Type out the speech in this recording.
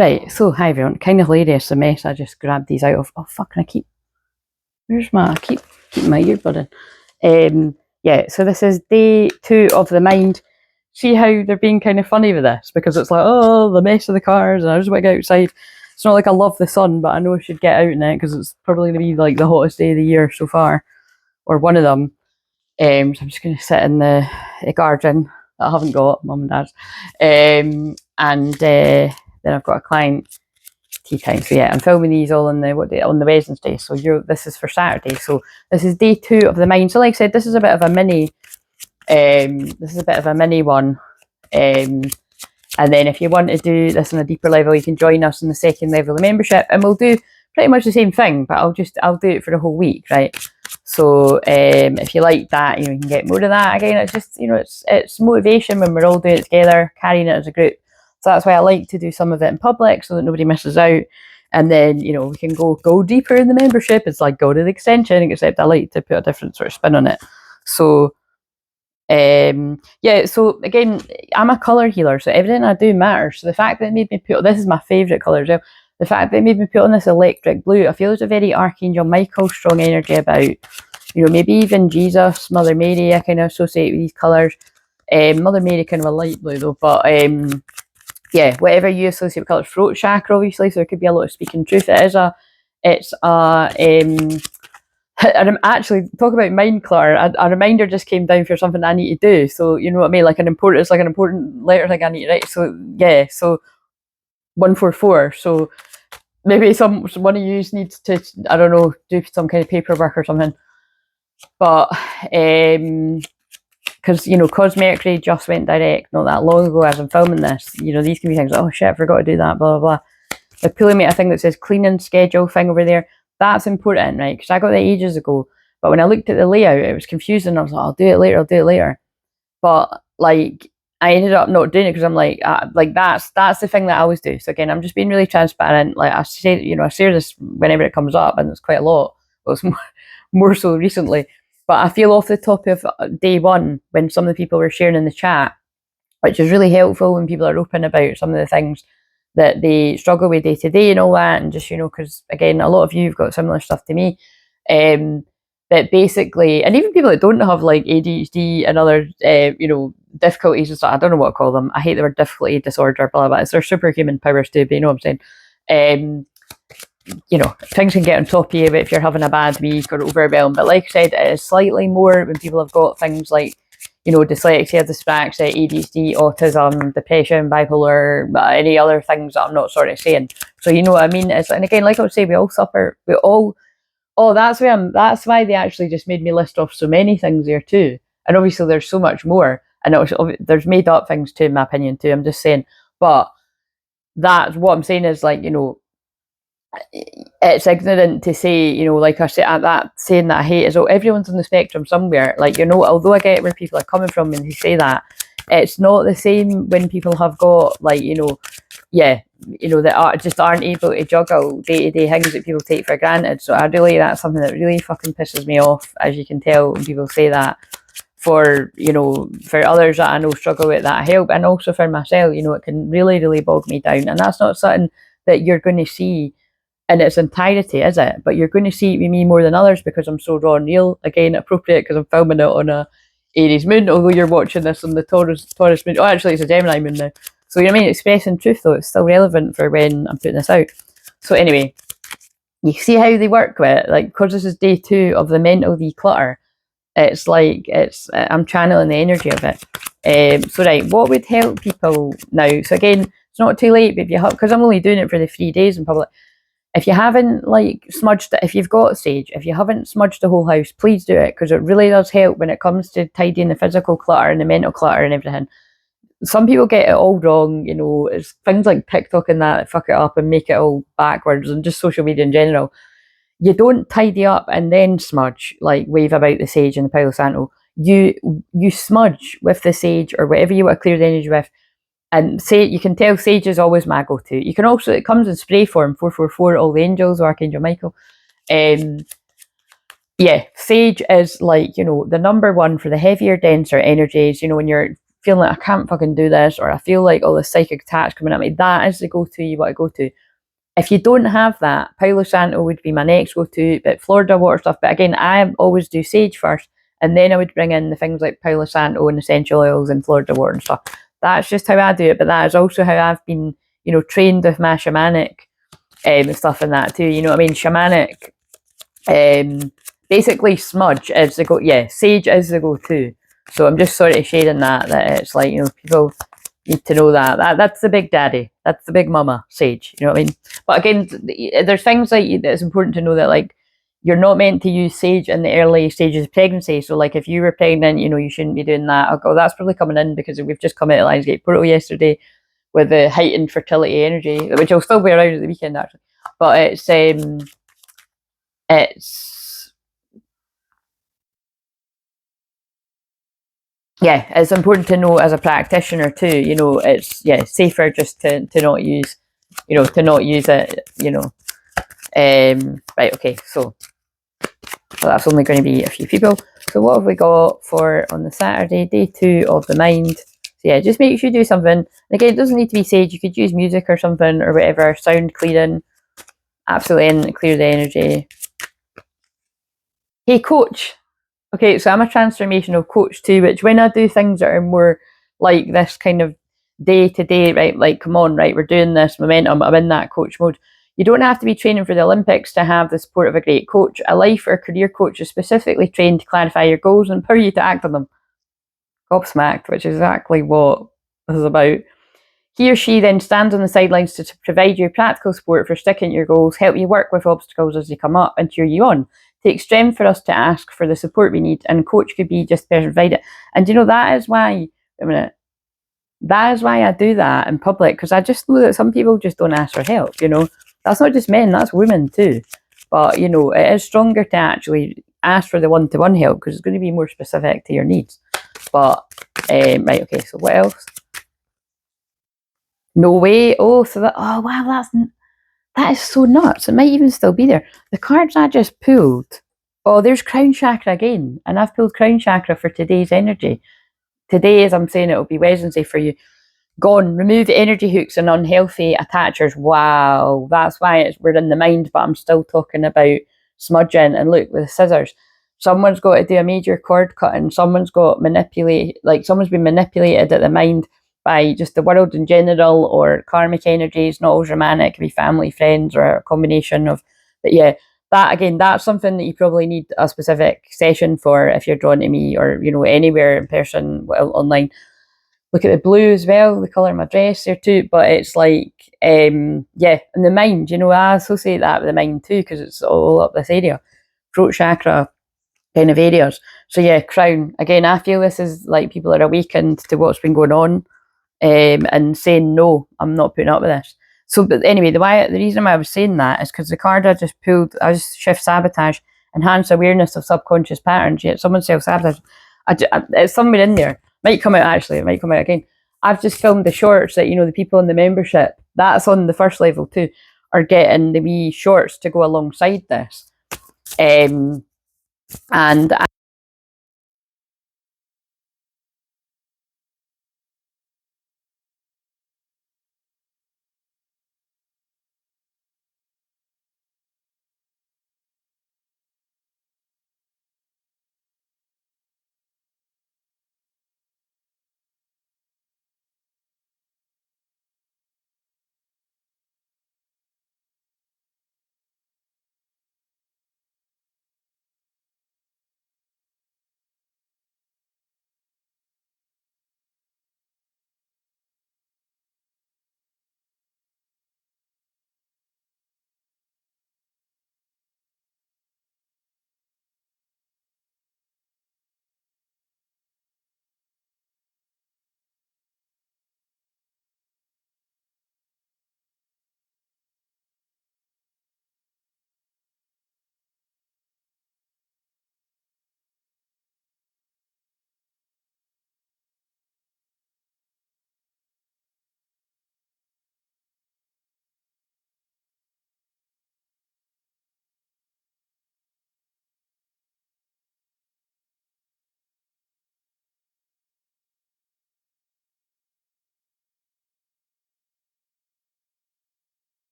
Right, so hi everyone. Kind of hilarious the mess I just grabbed these out of. Oh fuck, can I keep I keep my earbud in. Yeah, so this is day 2 of the mind. See how they're being kind of funny with this, because it's like, oh, the mess of the cars and I just want to get outside. It's not like I love the sun, but I know I should get out in it because it's probably going to be like the hottest day of the year so far, or one of them. So I'm just going to sit in the garden that I haven't got, mum and dad's. And then I've got a client tea time. So yeah, I'm filming these all on the Wednesday. So this is for Saturday. So this is day 2 of the mind. So like I said, this is a bit of a mini. This is a bit of a mini one. And then if you want to do this on a deeper level, you can join us on the second level of membership, and we'll do pretty much the same thing, but I'll do it for the whole week, right? So if you like that, you can get more of that. Again, it's just, it's motivation when we're all doing it together, carrying it as a group. So that's why I like to do some of it in public so that nobody misses out. And then, we can go deeper in the membership. It's like go to the extension, except I like to put a different sort of spin on it. So yeah, so again, I'm a colour healer, so everything I do matters. So the fact that it made me put, this is my favourite colour as well, the fact that it made me put on this electric blue, I feel there's a very Archangel Michael strong energy about, maybe even Jesus, Mother Mary, I kind of associate with these colours. Mother Mary kind of a light blue though, but yeah, whatever you associate with colours. Throat chakra, obviously, so there could be a lot of speaking truth. I'm actually, talk about mind clutter, a reminder just came down for something I need to do. So you know what I mean, it's like an important letter thing I need to write. So yeah, so 144. So maybe one of you needs to, I don't know, do some kind of paperwork or something. But because cause Mercury just went direct not that long ago as I'm filming this, these can be things like, oh shit, I forgot to do that, blah blah blah. They're pulling me a thing that says cleaning schedule thing over there. That's important, right? Because I got that ages ago, but when I looked at the layout, it was confusing. I was like, I'll do it later. But like, I ended up not doing it because I'm like that's the thing that I always do. So again, I'm just being really transparent. Like I say, I share this whenever it comes up, and it's quite a lot. Well, it's more so recently. But I feel off the top of day 1 when some of the people were sharing in the chat, which is really helpful when people are open about some of the things that they struggle with day to day and all that, and just because again, a lot of you have got similar stuff to me, that basically, and even people that don't have like ADHD and other difficulties and stuff, I don't know what to call them, I hate the word difficulty, disorder, blah blah, it's their superhuman powers too, but you know what I'm saying. Things can get on top of you if you're having a bad week or overwhelmed, but like I said, it is slightly more when people have got things like dyslexia, dyspraxia, ADHD, autism, depression, bipolar, any other things that I'm not sort of saying. So you know what I mean? And again, like I would say, we all suffer. That's why they actually just made me list off so many things there too. And obviously there's so much more. And there's made up things too, in my opinion too. I'm just saying. But that's what I'm saying is like, it's ignorant to say, like I said, that saying that I hate is, everyone's on the spectrum somewhere. Like, although I get where people are coming from when they say that, it's not the same when people have got like, that just aren't able to juggle day-to-day things that people take for granted. So that's something that really fucking pisses me off, as you can tell when people say that. For others that I know struggle with that, I help, and also for myself, it can really, really bog me down. And that's not something that you're going to see in its entirety, is it? But you're going to see it with me more than others because I'm so raw and real. Again, appropriate because I'm filming it on a Aries moon, although you're watching this on the Taurus moon. Oh, actually, it's a Gemini moon now. So, expressing truth, though, it's still relevant for when I'm putting this out. So anyway, you see how they work with it? Like, because this is day 2 of the mental declutter, it's like, I'm channeling the energy of it. So right, what would help people now? So again, it's not too late, but if you have, because I'm only doing it for the 3 days in public, if you haven't smudged it, if you've got sage, if you haven't smudged the whole house, please do it, because it really does help when it comes to tidying the physical clutter and the mental clutter and everything. Some people get it all wrong, it's things like TikTok and that fuck it up and make it all backwards, and just social media in general. You don't tidy up and then smudge, like wave about the sage and the Palo Santo. You smudge with the sage or whatever you want to clear the energy with. And you can tell sage is always my go-to. You can also, it comes in spray form, 444, all the angels, or Archangel Michael. Yeah, sage is like, the number 1 for the heavier, denser energies. When you're feeling like I can't fucking do this, or I feel like all the psychic attacks coming at me, that is the go-to you want to go to. If you don't have that, Palo Santo would be my next go-to, but Florida water stuff. But again, I always do sage first, and then I would bring in the things like Palo Santo and essential oils and Florida water and stuff. That's just how I do it, but that is also how I've been, you know, trained with my shamanic stuff and that too. You know what I mean? Shamanic, basically smudge is the sage is the go-to. So I'm just sort of shading that it's like, you know, people need to know that's the big daddy, that's the big mama, sage, you know what I mean? But again, there's things like that it's important to know that, like, you're not meant to use sage in the early stages of pregnancy. So like if you were pregnant, you know, you shouldn't be doing that. Oh, that's probably coming in because we've just come out of Lionsgate Portal yesterday with the heightened fertility energy, which will still be around at the weekend actually. But it's important to know as a practitioner too, you know, it's safer just to not use, you know, to not use it, you know. Right, okay, so that's only going to be a few people. So what have we got for on the Saturday, day 2 of the mind? So yeah, just make sure you do something. And again, it doesn't need to be sage, you could use music or something or whatever, sound clearing, absolutely clear the energy. Hey coach. Okay, so I'm a transformational coach too, which when I do things that are more like this kind of day to day, right, like come on, right, we're doing this momentum, I'm in that coach mode. You don't have to be training for the Olympics to have the support of a great coach. A life or career coach is specifically trained to clarify your goals and empower you to act on them. Gobsmacked, which is exactly what this is about. He or she then stands on the sidelines to provide you practical support for sticking to your goals, help you work with obstacles as they come up, and cheer you on. Takes strength for us to ask for the support we need, and coach could be just to provide it. And you know, that is why I do that in public, because I just know that some people just don't ask for help, you know. That's not just men, that's women too. But you know, it is stronger to actually ask for the one-to-one help because it's going to be more specific to your needs. But right, okay, so what else? No way. Oh, so wow, that is so nuts. It might even still be there. The cards I just pulled. Oh, there's crown chakra again. And I've pulled crown chakra for today's energy. Today, as I'm saying, it'll be Wednesday for you. Gone. Remove energy hooks and unhealthy attachers. Wow. That's why we're in the mind, but I'm still talking about smudging. And look, with the scissors. Someone's got to do a major cord cutting. Someone's been manipulated at the mind by just the world in general, or karmic energies, not always romantic, it could be family, friends, or a combination of. But yeah, that again, that's something that you probably need a specific session for if you're drawn to me, or you know, anywhere in person, online. Look at the blue as well, the colour of my dress there too. But it's like, in the mind, you know, I associate that with the mind too, because it's all up this area, throat chakra kind of areas. So yeah, crown. Again, I feel this is like people are awakened to what's been going on. And saying, no, I'm not putting up with this. So, but anyway, the reason why I was saying that is because the card I just pulled, I just shift sabotage, enhance awareness of subconscious patterns. Yet someone self-sabotage. It's somewhere in there. Might come out actually. It might come out again. I've just filmed the shorts that, you know, the people in the membership, that's on the first level too, are getting the wee shorts to go alongside this. And